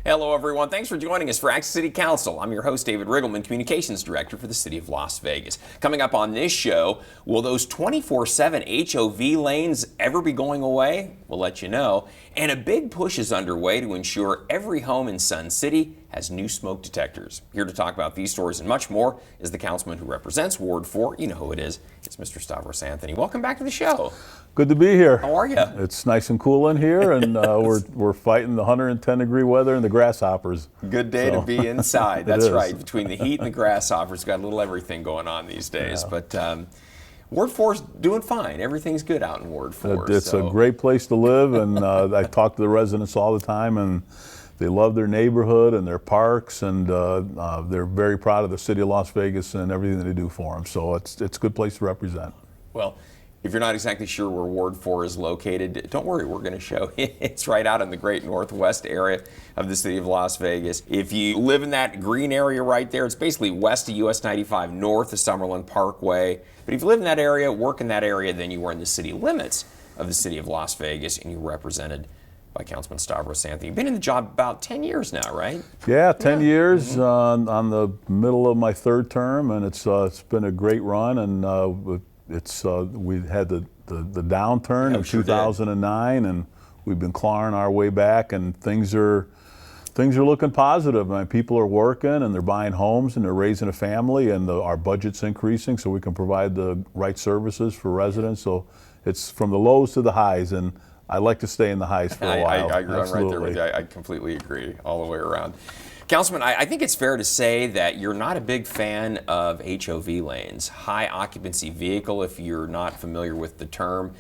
Hello, everyone. Thanks for joining us for Access City Council. I'm your host, David Riggleman, Communications Director for the City of Las Vegas. Coming up on this show, will those 24/7 HOV lanes ever be going away? We'll let you know. And a big push is underway to ensure every home in Sun City has new smoke detectors. Here to talk about these stories and much more is the councilman who represents Ward 4. You know who it is. It's Mr. Stavros Anthony. Welcome back to the show. Good to be here. How are you? It's nice and cool in here, and we're fighting the 110-degree weather and the grasshoppers. Good day to be inside. That's right. Between the heat and the grasshoppers, got a little everything going on these days. Yeah. But Ward 4's doing fine. Everything's good out in Ward 4. It's a great place to live, and I talk to the residents all the time, and they love their neighborhood and their parks, and they're very proud of the city of Las Vegas and everything that they do for them. So it's a good place to represent. Well, if you're not exactly sure where Ward 4 is located, don't worry, we're going to show you. It's right out in the great northwest area of the city of Las Vegas. If you live in that green area right there, it's basically west of US 95, north of Summerlin Parkway. But if you live in that area, work in that area, then you are in the city limits of the city of Las Vegas, and you're represented by Councilman Stavros Anthony. You've been in the job about 10 years now, right? Yeah, 10 years on the middle of my third term, and it's been a great run, and we had the downturn in 2009, and we've been clawing our way back, and things are looking positive. I mean, people are working, and they're buying homes, and they're raising a family, and our budget's increasing so we can provide the right services for residents. So it's from the lows to the highs, and I like to stay in the highs for a while. I agree. I'm right there with you. I completely agree all the way around. Councilman, I think it's fair to say that you're not a big fan of HOV lanes, high occupancy vehicle, if you're not familiar with the term.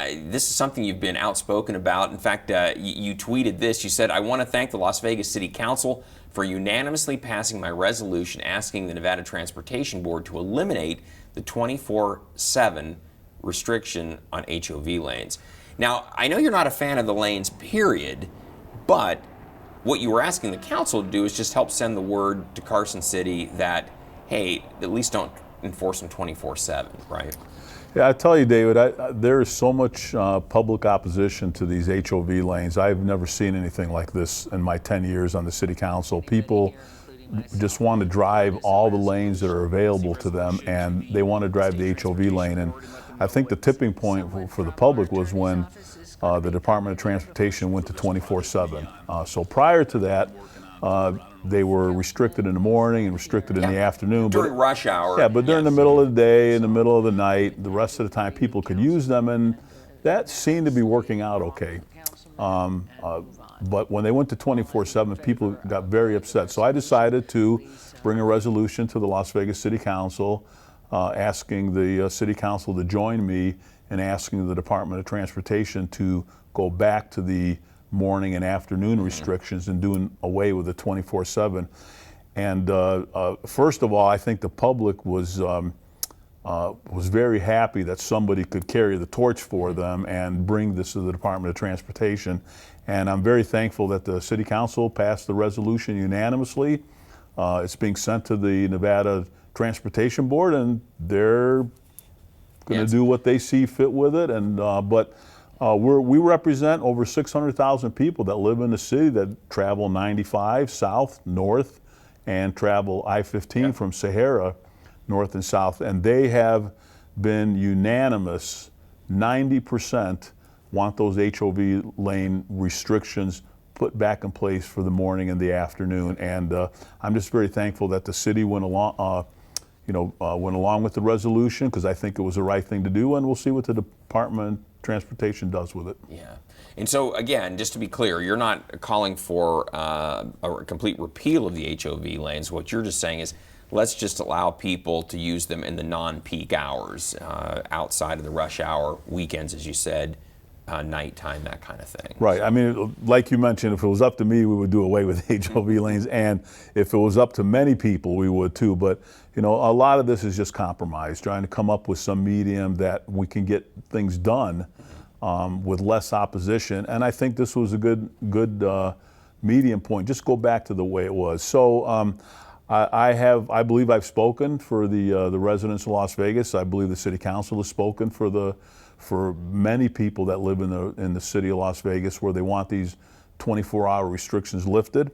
This is something you've been outspoken about. In fact, you tweeted this. You said, "I want to thank the Las Vegas City Council for unanimously passing my resolution asking the Nevada Transportation Board to eliminate the 24/7 restriction on HOV lanes." Now, I know you're not a fan of the lanes, period, but what you were asking the council to do is just help send the word to Carson City that, hey, at least don't enforce them 24/7, right? Yeah, I tell you, David, there is so much public opposition to these HOV lanes. I've never seen anything like this in my 10 years on the city council. People just want to drive all the lanes that are available to them, and they want to drive the HOV lane. And I think the tipping point for the public was when the Department of Transportation went to 24/7. So prior to that, they were restricted in the morning and restricted in the afternoon. During rush hour. Yeah, but during the middle of the day, in the middle of the night, the rest of the time people could use them, and that seemed to be working out okay. But when they went to 24/7, people got very upset. So I decided to bring a resolution to the Las Vegas City Council asking the City Council to join me in asking the Department of Transportation to go back to the morning and afternoon restrictions and doing away with the 24/7. And first of all, I think the public was very happy that somebody could carry the torch for them and bring this to the Department of Transportation. And I'm very thankful that the City Council passed the resolution unanimously. It's being sent to the Nevada Transportation Board, and they're going to do what they see fit with it. And we represent over 600,000 people that live in the city that travel 95 south, north, and travel I-15 from Sahara north and south. And they have been unanimous. 90% want those HOV lane restrictions put back in place for the morning and the afternoon. And I'm just very thankful that the city went along with the resolution, because I think it was the right thing to do, and we'll see what the Department of Transportation does with it. Yeah. And so, again, just to be clear, you're not calling for a complete repeal of the HOV lanes. What you're just saying is, let's just allow people to use them in the non-peak hours, outside of the rush hour, weekends, as you said, nighttime, that kind of thing. Right. I mean, like you mentioned, if it was up to me, we would do away with HOV lanes, and if it was up to many people, we would too. But a lot of this is just compromise, trying to come up with some medium that we can get things done with less opposition. And I think this was a good medium point. Just go back to the way it was. So I believe I've spoken for the residents of Las Vegas. I believe the City Council has spoken for many people that live in the city of Las Vegas, where they want these 24-hour restrictions lifted.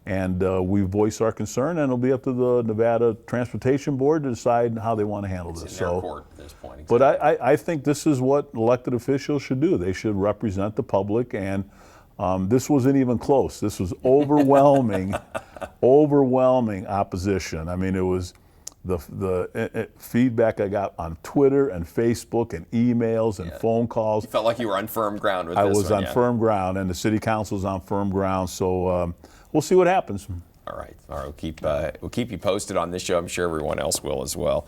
And we voice our concern, and it'll be up to the Nevada Transportation Board to decide how they want to handle this. It's in their court at this point. Exactly. But I think this is what elected officials should do. They should represent the public, and this wasn't even close. This was overwhelming, overwhelming opposition. I mean, it was the feedback I got on Twitter and Facebook and emails and phone calls. You felt like you were on firm ground with I this was one, on firm ground, and the city council's on firm ground. So we'll see what happens. All right. We'll keep you posted on this show. I'm sure everyone else will as well.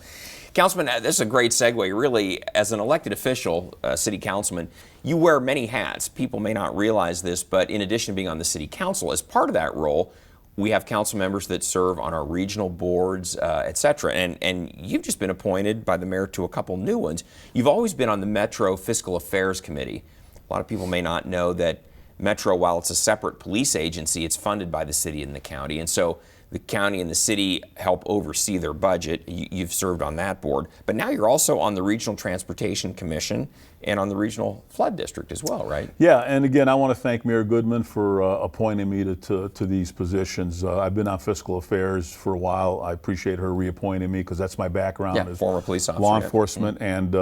Councilman, this is a great segue. Really, as an elected official, city councilman, you wear many hats. People may not realize this, but in addition to being on the city council, as part of that role, we have council members that serve on our regional boards, et cetera. And you've just been appointed by the mayor to a couple new ones. You've always been on the Metro Fiscal Affairs Committee. A lot of people may not know that Metro, while it's a separate police agency, it's funded by the city and the county. And so the county and the city help oversee their budget. You've served on that board. But now you're also on the Regional Transportation Commission and on the Regional Flood District as well, right? Yeah, and again, I want to thank Mayor Goodman for appointing me to these positions. I've been on fiscal affairs for a while. I appreciate her reappointing me because that's my background as former police officer, law enforcement, and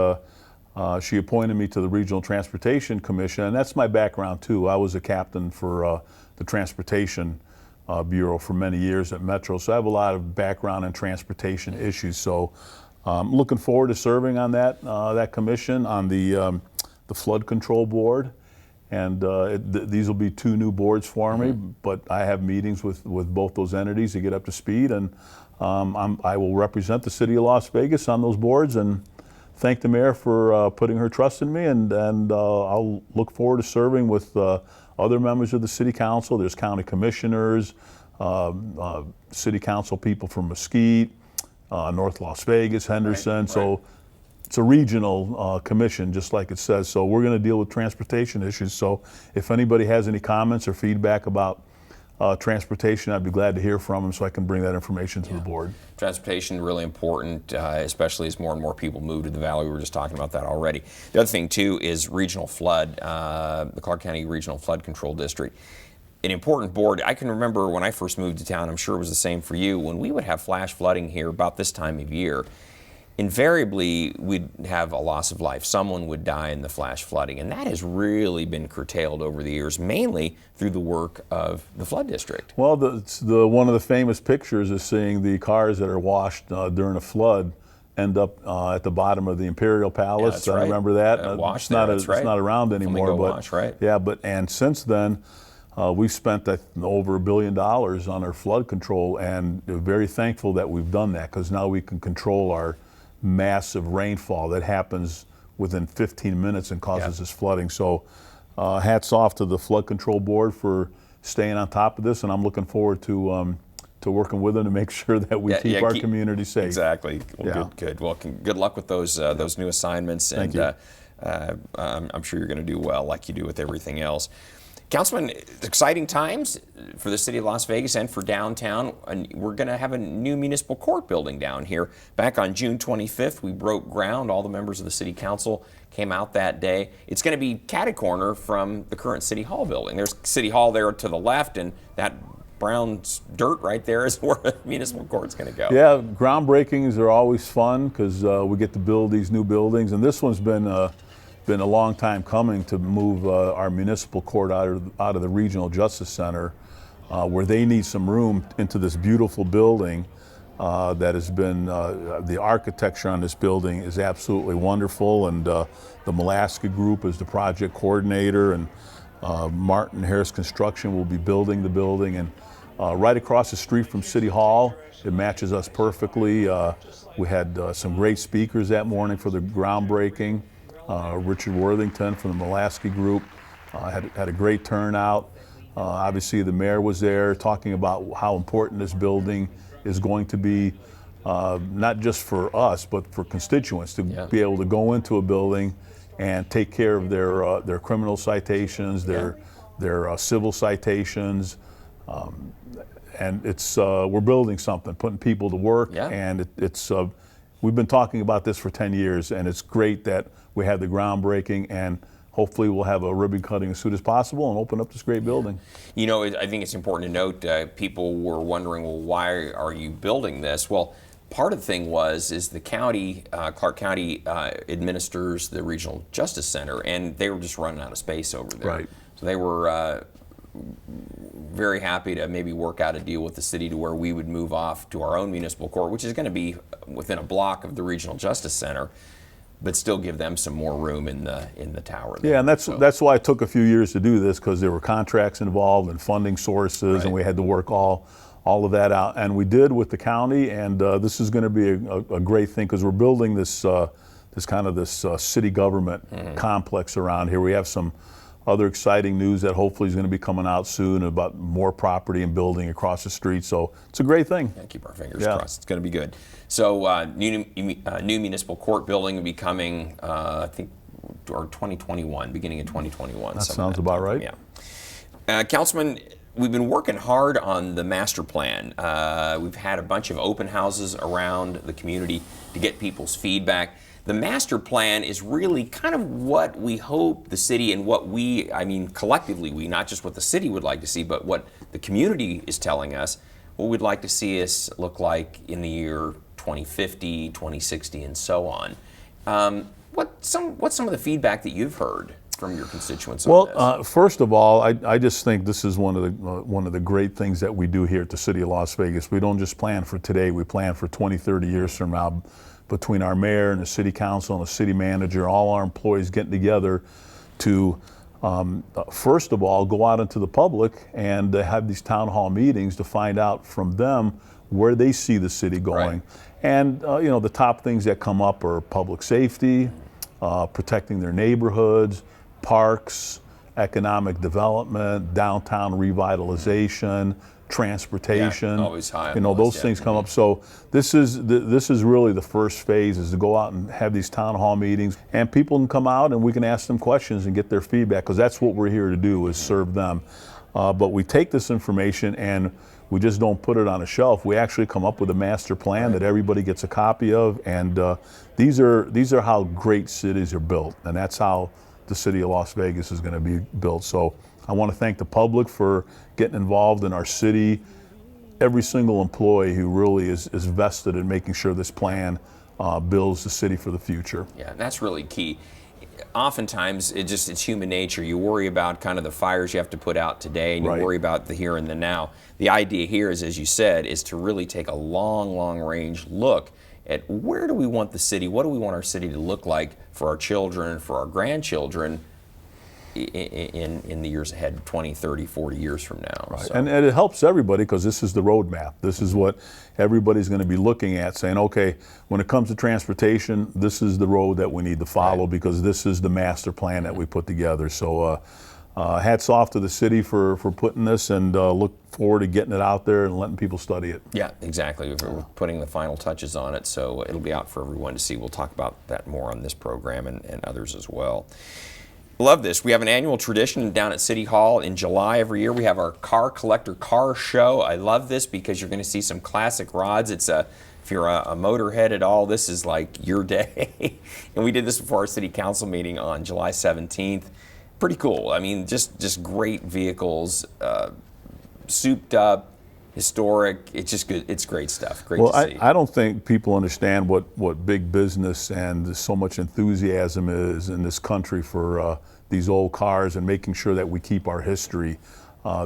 she appointed me to the Regional Transportation Commission, and that's my background too. I was a captain for the Transportation Bureau for many years at Metro, so I have a lot of background in transportation issues. So I'm looking forward to serving on that commission, on the flood control board, and these will be two new boards for me. But I have meetings with both those entities to get up to speed, and I will represent the city of Las Vegas on those boards, and thank the mayor for putting her trust in me, and I'll look forward to serving with other members of the city council. There's county commissioners, city council people from Mesquite, North Las Vegas, Henderson. Right. So it's a regional commission, just like it says. So we're going to deal with transportation issues. So if anybody has any comments or feedback about transportation, I'd be glad to hear from them so I can bring that information to the board. Transportation really important, especially as more and more people move to the valley. We were just talking about that already. The other thing too is regional flood, the Clark County Regional Flood Control District. An important board. I can remember when I first moved to town, I'm sure it was the same for you, when we would have flash flooding here about this time of year, invariably we'd have a loss of life. Someone would die in the flash flooding, and that has really been curtailed over the years, mainly through the work of the flood district. Well, one of the famous pictures is seeing the cars that are washed during a flood end up at the bottom of the Imperial Palace. Yeah, I remember that. It's not around anymore. Wash, right? Yeah, and since then we've spent over $1 billion on our flood control, and we're very thankful that we've done that, because now we can control our massive rainfall that happens within 15 minutes and causes this flooding. So hats off to the Flood Control Board for staying on top of this, and I'm looking forward to working with them to make sure that we keep our community safe. Exactly. Well, good. Well, good luck with those new assignments. Thank you. I'm sure you're going to do well, like you do with everything else. Councilman, exciting times for the city of Las Vegas and for downtown. And we're going to have a new municipal court building down here. Back on June 25th, we broke ground. All the members of the city council came out that day. It's going to be catty-corner from the current City Hall building. There's City Hall there to the left, and that brown dirt right there is where the municipal court's going to go. Yeah, groundbreakings are always fun because we get to build these new buildings, and this one's been a long time coming to move our municipal court out of the Regional Justice Center, where they need some room, into this beautiful building that has been, the architecture on this building is absolutely wonderful, and the Mulaska Group is the project coordinator, and Martin Harris Construction will be building the building, and right across the street from City Hall, it matches us perfectly. We had some great speakers that morning for the groundbreaking. Richard Worthington from the Mulaska Group had a great turnout. Obviously the mayor was there talking about how important this building is going to be, not just for us, but for constituents to be able to go into a building and take care of their criminal citations, their civil citations, and it's we're building something, putting people to work, and it's we've been talking about this for 10 years, and it's great that we had the groundbreaking, and hopefully we'll have a ribbon cutting as soon as possible and open up this great building. You know, I think it's important to note, people were wondering, well, why are you building this? Well, part of the thing is the county, Clark County administers the Regional Justice Center, and they were just running out of space over there. Right. So they were very happy to maybe work out a deal with the city to where we would move off to our own municipal court, which is going to be within a block of the Regional Justice Center, but still give them some more room in the tower there. Yeah, and that's why it took a few years to do this, because there were contracts involved and funding sources, Right. and we had to work all of that out. And we did with the county, and this is going to be a great thing, because we're building this city government complex around here. We have some other exciting news that hopefully is going to be coming out soon about more property and building across the street. So it's a great thing. Yeah, keep our fingers crossed. It's going to be good. So new municipal court building will be coming, I think, or 2021, beginning of 2021. That sounds about right. Yeah. Councilman, we've been working hard on the master plan. We've had a bunch of open houses around the community to get people's feedback. The master plan is really kind of what we hope the city and collectively we, not just what the city would like to see, but what the community is telling us, what we'd like to see us look like in the year 2050, 2060, and so on. What's some of the feedback that you've heard from your constituents on this? Well, first of all, I just think this is one of the great things that we do here at the City of Las Vegas. We don't just plan for today, we plan for 20, 30 years from now, between our mayor and the city council and the city manager, all our employees getting together to, first of all, go out into the public and have these town hall meetings to find out from them where they see the city going. Right. And the top things that come up are public safety, protecting their neighborhoods, parks, economic development, downtown revitalization, transportation. Yeah, always high on the those list, things come up. So this is really the first phase, is to go out and have these town hall meetings, and people can come out and we can ask them questions and get their feedback, because that's what we're here to do, is serve them. But we take this information and we just don't put it on a shelf. We actually come up with a master plan that everybody gets a copy of, and these are how great cities are built, and that's how the city of Las Vegas is going to be built. So I want to thank the public for getting involved in our city. Every single employee who really is vested in making sure this plan builds the city for the future. Yeah, that's really key. Oftentimes, it's human nature. You worry about kind of the fires you have to put out today, and you Right. worry about the here and the now. The idea here is, as you said, is to really take a long range look at where do we want the city, what do we want our city to look like for our children, for our grandchildren in the years ahead, 20, 30, 40 years from now. Right. So. And it helps everybody, because this is the roadmap. This is what everybody's going to be looking at, saying, okay, when it comes to transportation, this is the road that we need to follow, Right. because this is the master plan that we put together. So hats off to the city for putting this, and look forward to getting it out there and letting people study it. Yeah, exactly. We're putting the final touches on it, so it'll be out for everyone to see. We'll talk about that more on this program and others as well. Love this. We have an annual tradition down at City Hall in July every year. We have our car collector car show. I love this because you're going to see some classic rods. If you're a motorhead at all, this is like your day. And we did this before our city council meeting on July 17th. Pretty cool. I mean, just great vehicles, souped up, historic. It's just good. It's great stuff. Great to see. I don't think people understand what big business and so much enthusiasm is in this country for these old cars and making sure that we keep our history.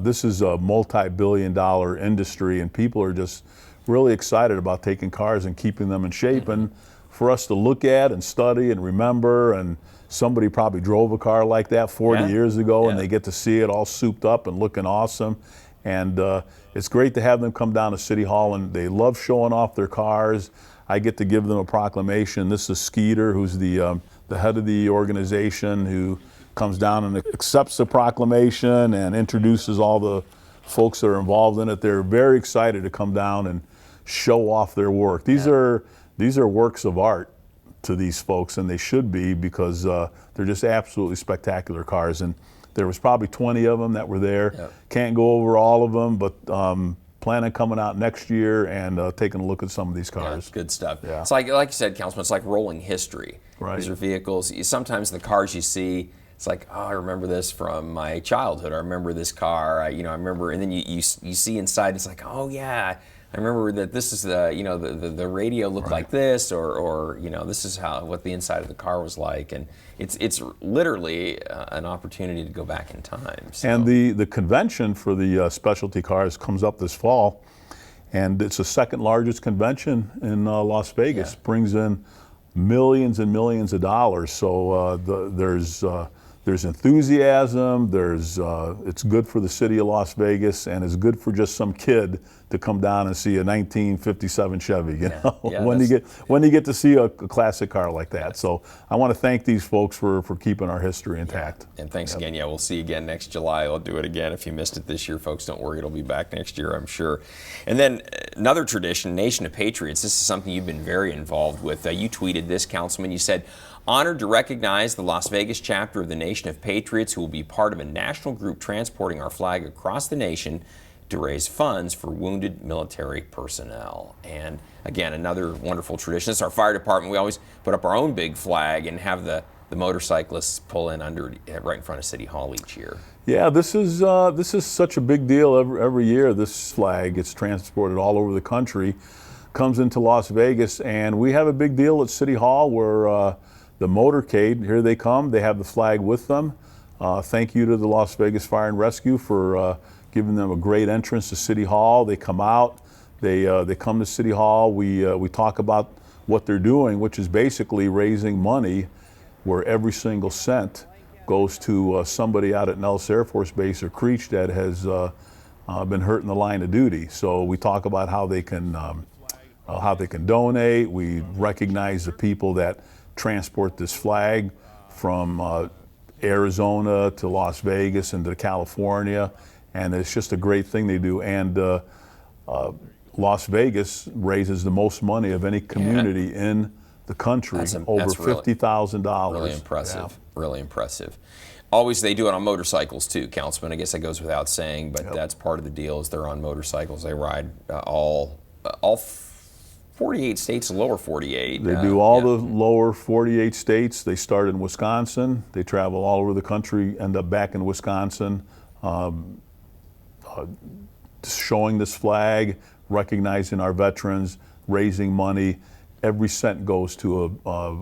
This is a multi-billion-dollar industry, and people are just really excited about taking cars and keeping them in shape, and for us to look at and study and remember. And somebody probably drove a car like that 40 years ago, and they get to see it all souped up and looking awesome. And it's great to have them come down to City Hall, and they love showing off their cars. I get to give them a proclamation. This is Skeeter, who's the head of the organization, who comes down and accepts the proclamation and introduces all the folks that are involved in it. They're very excited to come down and show off their work. These are works of art to these folks, and they should be, because they're just absolutely spectacular cars. And there was probably 20 of them that were there. Yep. Can't go over all of them, but plan on coming out next year and taking a look at some of these Yeah, cars. it's good stuff. Yeah. It's like you said, Councilman, it's like rolling history. Right. These are vehicles. Sometimes the cars you see, It's like, oh, I remember this from my childhood. I remember this car. I remember, and then you see inside. It's like, oh yeah, I remember that this is the radio looked like this, or this is what the inside of the car was like, and it's literally an opportunity to go back in time. So. And the convention for the specialty cars comes up this fall, and it's the second largest convention in Las Vegas. Yeah. Brings in millions and millions of dollars. So there's enthusiasm. It's good for the city of Las Vegas, and it's good for just some kid to come down and see a 1957 Chevy. You know, Yeah, when you get to see a classic car like that. So I want to thank these folks for keeping our history intact. And thanks again. Yeah, we'll see you again next July. I'll do it again. If you missed it this year, folks, don't worry. It'll be back next year, I'm sure. And then another tradition, Nation of Patriots. This is something you've been very involved with. You tweeted this, Councilman. You said, honored to recognize the Las Vegas chapter of the Nation of Patriots who will be part of a national group transporting our flag across the nation to raise funds for wounded military personnel. And again, another wonderful tradition. It's our fire department. We always put up our own big flag and have the motorcyclists pull in under right in front of City Hall each year. Yeah, this is such a big deal every year. This flag gets transported all over the country, comes into Las Vegas, and we have a big deal at City Hall where the motorcade, here they come, they have the flag with them. Thank you to the Las Vegas Fire and Rescue for giving them a great entrance to City Hall. They come out, they come to City Hall. We talk about what they're doing, which is basically raising money where every single cent goes to somebody out at Nellis Air Force Base or Creech that has been hurt in the line of duty. So we talk about how they can donate. We recognize the people that transport this flag from Arizona to Las Vegas and to California, and it's just a great thing they do. And Las Vegas raises the most money of any community in the country, over $50,000. Really impressive. Yeah. Really impressive. Always, they do it on motorcycles too, Councilman. I guess that goes without saying, but that's part of the deal. Is they're on motorcycles. They ride all 48 states, the lower 48. They do all the lower 48 states. They start in Wisconsin. They travel all over the country, end up back in Wisconsin, showing this flag, recognizing our veterans, raising money. Every cent goes to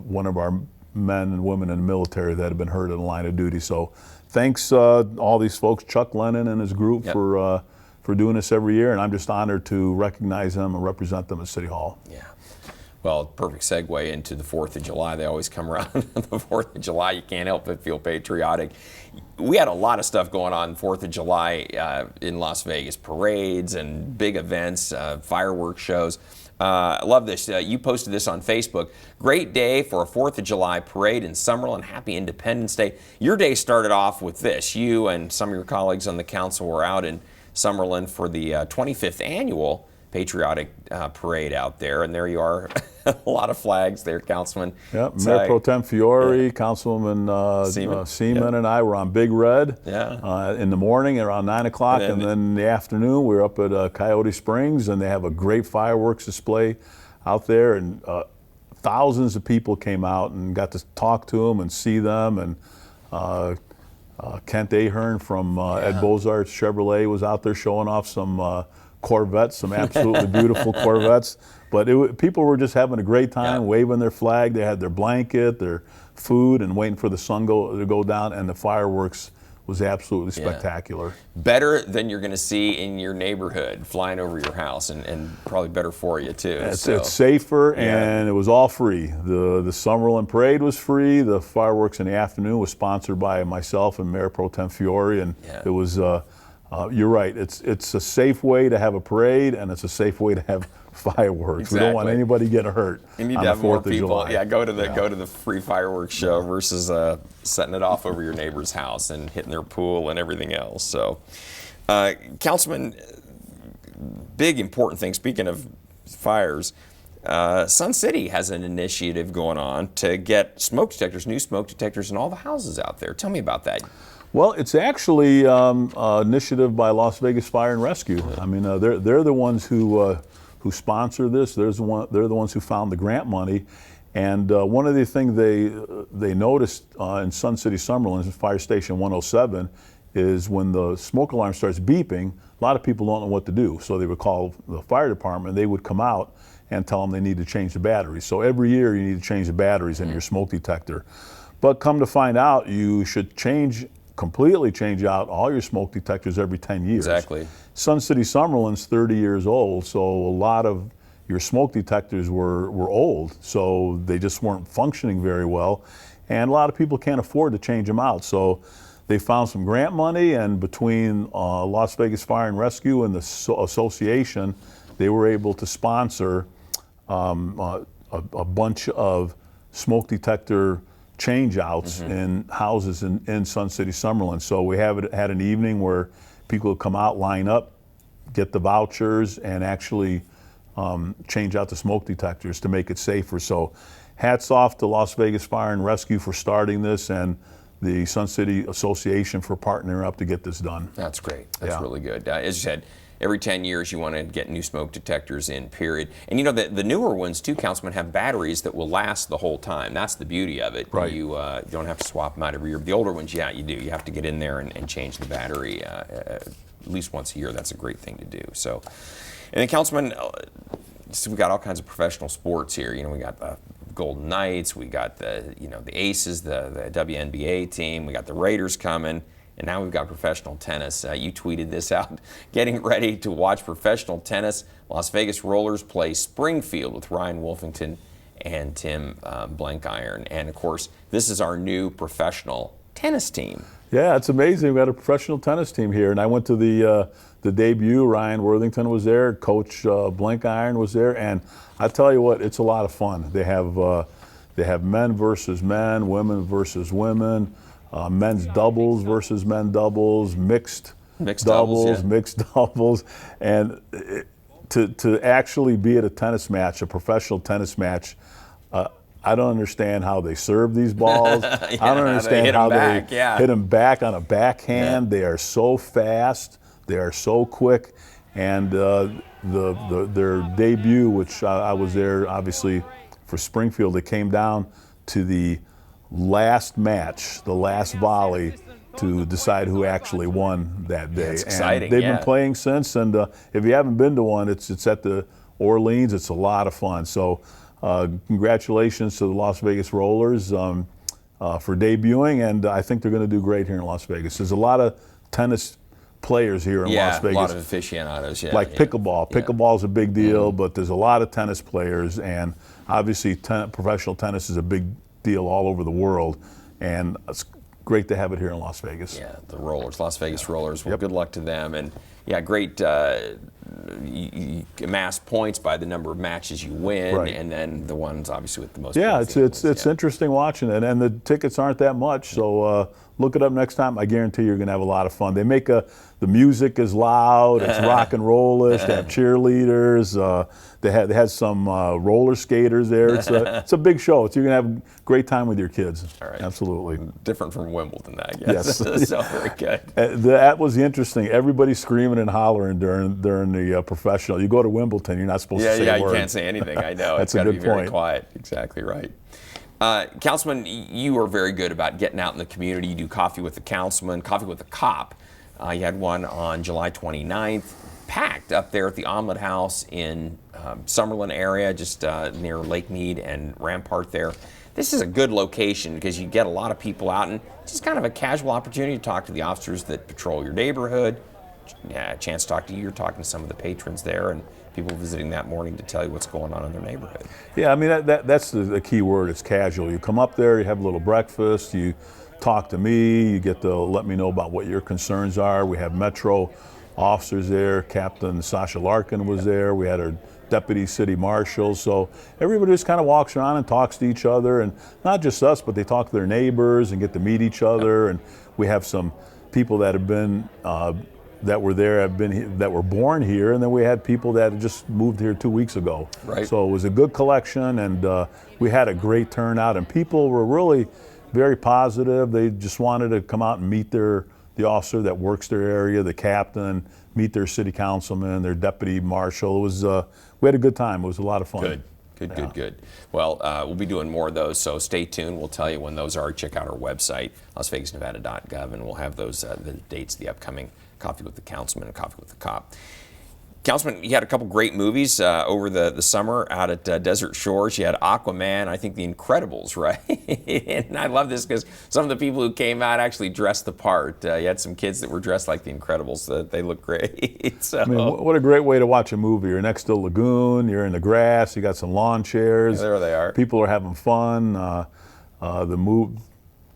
one of our men and women in the military that have been hurt in the line of duty. So thanks all these folks, Chuck Lennon and his group for doing this every year, and I'm just honored to recognize them and represent them at City Hall. Yeah. Well, perfect segue into the 4th of July. They always come around on the 4th of July. You can't help but feel patriotic. We had a lot of stuff going on 4th of July in Las Vegas, parades and big events, fireworks shows. I love this. You posted this on Facebook. Great day for a 4th of July parade in Summerlin. Happy Independence Day. Your day started off with this. You and some of your colleagues on the council were out in Summerlin for the 25th annual patriotic parade out there, and there you are. A lot of flags there, Councilman. Yep, Mayor Pro Tem Fiore, Councilman Seaman, and I were on Big Red in the morning around 9 o'clock, and then in the afternoon we were up at Coyote Springs, and they have a great fireworks display out there, and thousands of people came out and got to talk to them and see them, and Kent Ahern from Ed Bozart's Chevrolet was out there showing off some Corvettes, some absolutely beautiful Corvettes. But people were just having a great time, waving their flag. They had their blanket, their food, and waiting for the sun to go down, and the fireworks was absolutely spectacular. Better than you're going to see in your neighborhood flying over your house, and probably better for you too. It's safer, and it was all free. The Summerlin Parade was free. The fireworks in the afternoon was sponsored by myself and Mayor Pro Tem Fiore, and it was. You're right. It's a safe way to have a parade, and it's a safe way to have fireworks. Exactly. We don't want anybody getting hurt. You need to have more people. Go to the free fireworks show versus setting it off over your neighbor's house and hitting their pool and everything else. So, Councilman, big important thing. Speaking of fires, Sun City has an initiative going on to get smoke detectors, new smoke detectors in all the houses out there. Tell me about that. Well, it's actually an initiative by Las Vegas Fire and Rescue. I mean, they're the ones who sponsor this. They're the ones who found the grant money, And one of the things they noticed in Sun City, Summerlin, Fire Station 107, is when the smoke alarm starts beeping, a lot of people don't know what to do. So they would call the fire department, and they would come out and tell them they need to change the batteries. So every year you need to change the batteries in your smoke detector. But come to find out, you should completely change out all your smoke detectors every 10 years. Exactly. Sun City, Summerlin's 30 years old, so a lot of your smoke detectors were old, so they just weren't functioning very well, and a lot of people can't afford to change them out. So they found some grant money, and between Las Vegas Fire and Rescue and the association, they were able to sponsor a bunch of smoke detector change-outs in houses in Sun City, Summerlin. So we had an evening where people would come out, line up, get the vouchers, and actually change out the smoke detectors to make it safer. So hats off to Las Vegas Fire and Rescue for starting this, and the Sun City Association for partnering up to get this done. That's great. That's really good. As you said, every 10 years you want to get new smoke detectors in, period. And you know, the newer ones too, Councilman, have batteries that will last the whole time. That's the beauty of it. Right. You don't have to swap them out every year. The older ones, yeah, you do. You have to get in there and change the battery at least once a year. That's a great thing to do. So, and then Councilman, so we got all kinds of professional sports here. You know, we got the Golden Knights, we got the Aces, the WNBA team, we got the Raiders coming, and now we've got professional tennis. You tweeted this out, getting ready to watch professional tennis. Las Vegas Rollers play Springfield with Ryan Wolfington and Tim Blankiron. And of course, this is our new professional tennis team. Yeah, it's amazing. We got a professional tennis team here, and I went to the debut. Ryan Worthington was there, Coach Blankiron was there, and I tell you what, it's a lot of fun. They have men versus men, women versus women, men's doubles versus men doubles, mixed doubles, mixed doubles, and to actually be at a tennis match, a professional tennis match. I don't understand how they serve these balls. I don't understand how they hit them back on a backhand. They are so fast. They are so quick. And their debut, which I was there obviously for Springfield, it came down to the last match, the last volley, to decide who actually won that day. It's exciting. And they've been playing since. And if you haven't been to one, it's at the Orleans. It's a lot of fun. So. Congratulations to the Las Vegas Rollers for debuting, and I think they're going to do great here in Las Vegas. There's a lot of tennis players here in Las Vegas. A lot of aficionados, like pickleball. Pickleball is a big deal, but there's a lot of tennis players, and obviously professional tennis is a big deal all over the world, and it's great to have it here in Las Vegas. Yeah, the Rollers, Las Vegas Rollers. Well, good luck to them, and great. You amass points by the number of matches you win, and then the ones obviously with the most. Yeah, it's interesting watching it, and the tickets aren't that much, so look it up next time. I guarantee you're going to have a lot of fun. They make the music is loud, it's rock and rollish. They have cheerleaders. They had some roller skaters there. It's a big show. You're going to have a great time with your kids. All right. Absolutely. Different from Wimbledon, I guess. Yes. So very good. That was the interesting. Everybody screaming and hollering during the professional. You go to Wimbledon, you're not supposed to say a word. You can't say anything. I know. That's it's got to be point. very quiet. Exactly right. Councilman, you are very good about getting out in the community. You do Coffee with the Councilman, Coffee with the Cop. You had one on July 29th, packed up there at the Omelet House in Summerlin area, just near Lake Mead and Rampart there. This is a good location because you get a lot of people out, and it's just kind of a casual opportunity to talk to the officers that patrol your neighborhood. A chance to talk to you. You're talking to some of the patrons there and people visiting that morning to tell you what's going on in their neighborhood. Yeah, I mean, that's the key word. It's casual. You come up there, you have a little breakfast, you talk to me, you get to let me know about what your concerns are. We have Metro officers there. Captain Sasha Larkin was there. We had our deputy city marshal. So everybody just kind of walks around and talks to each other, and not just us, but they talk to their neighbors and get to meet each other. And we have some people that have been that were born here, and then we had people that had just moved here 2 weeks ago. Right. So it was a good collection, and we had a great turnout, and people were really very positive. They just wanted to come out and meet the officer that works their area, the captain, meet their city councilman, their deputy marshal. It was we had a good time. It was a lot of fun. Good. Good, Yeah. good, good. Well, we'll be doing more of those, so stay tuned. We'll tell you when those are. Check out our website, lasvegasnevada.gov, and we'll have those the dates, the upcoming Coffee with the Councilman and Coffee with the Cop. Councilman, you had a couple great movies over the summer out at Desert Shores. You had Aquaman, I think The Incredibles, right? And I love this because some of the people who came out actually dressed the part. You had some kids that were dressed like The Incredibles. They look great. So, I mean, what a great way to watch a movie. You're next to a lagoon, you're in the grass, you got some lawn chairs. Yeah, there they are. People are having fun.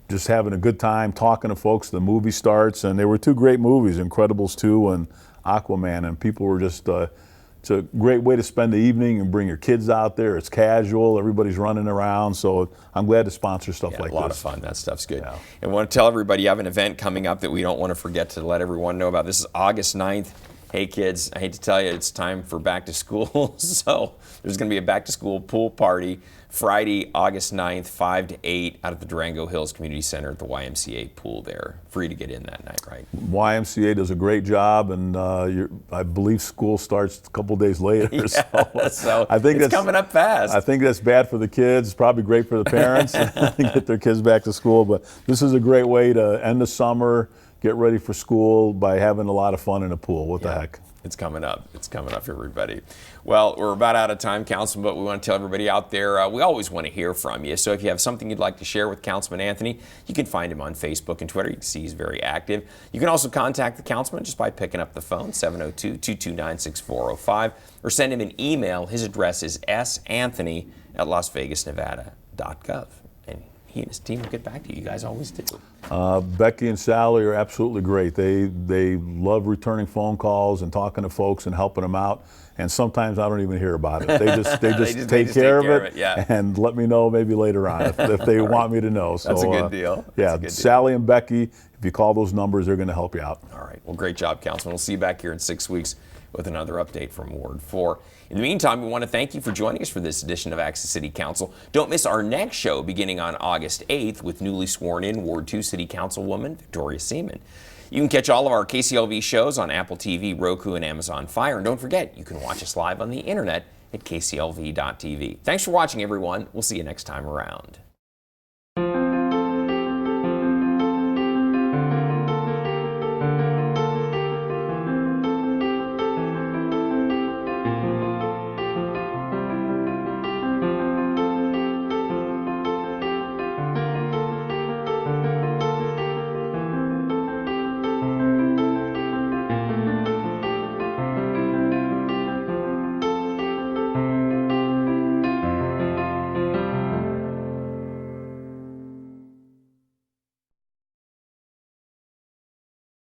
Just having a good time, talking to folks. The movie starts, and there were two great movies, Incredibles 2 and Aquaman, and people were just, it's a great way to spend the evening and bring your kids out there. It's casual, everybody's running around, so I'm glad to sponsor stuff like this. A lot of fun. That stuff's good. Yeah. And I want to tell everybody you have an event coming up that we don't want to forget to let everyone know about. This is August 9th. Hey kids, I hate to tell you, it's time for back to school. So there's going to be a back to school pool party Friday, August 9th, 5 to 8 out at the Durango Hills Community Center at the YMCA pool there. Free to get in that night, right? YMCA does a great job, and I believe school starts a couple days later. Yeah, so I think it's coming up fast. I think that's bad for the kids. It's probably great for the parents to get their kids back to school. But this is a great way to end the summer, get ready for school by having a lot of fun in a pool. What the heck? It's coming up. It's coming up, everybody. Well, we're about out of time, Councilman, but we want to tell everybody out there, we always want to hear from you. So if you have something you'd like to share with Councilman Anthony, you can find him on Facebook and Twitter. You can see he's very active. You can also contact the Councilman just by picking up the phone, 702-229-6405, or send him an email. His address is santhony@lasvegasnevada.gov. And he and his team will get back to you. You guys always do. Becky and Sally are absolutely great. They love returning phone calls and talking to folks and helping them out. And sometimes I don't even hear about it. They just take care of it, yeah. and let me know maybe later on if they want me to know. So, That's a good deal. Yeah, Sally and Becky, if you call those numbers, they're going to help you out. All right. Well, great job, Councilman. We'll see you back here in 6 weeks with another update from Ward 4. In the meantime, we want to thank you for joining us for this edition of Access City Council. Don't miss our next show beginning on August 8th with newly sworn in Ward 2 City Councilwoman Victoria Seaman. You can catch all of our KCLV shows on Apple TV, Roku, and Amazon Fire. And don't forget, you can watch us live on the internet at kclv.tv. Thanks for watching, everyone. We'll see you next time around.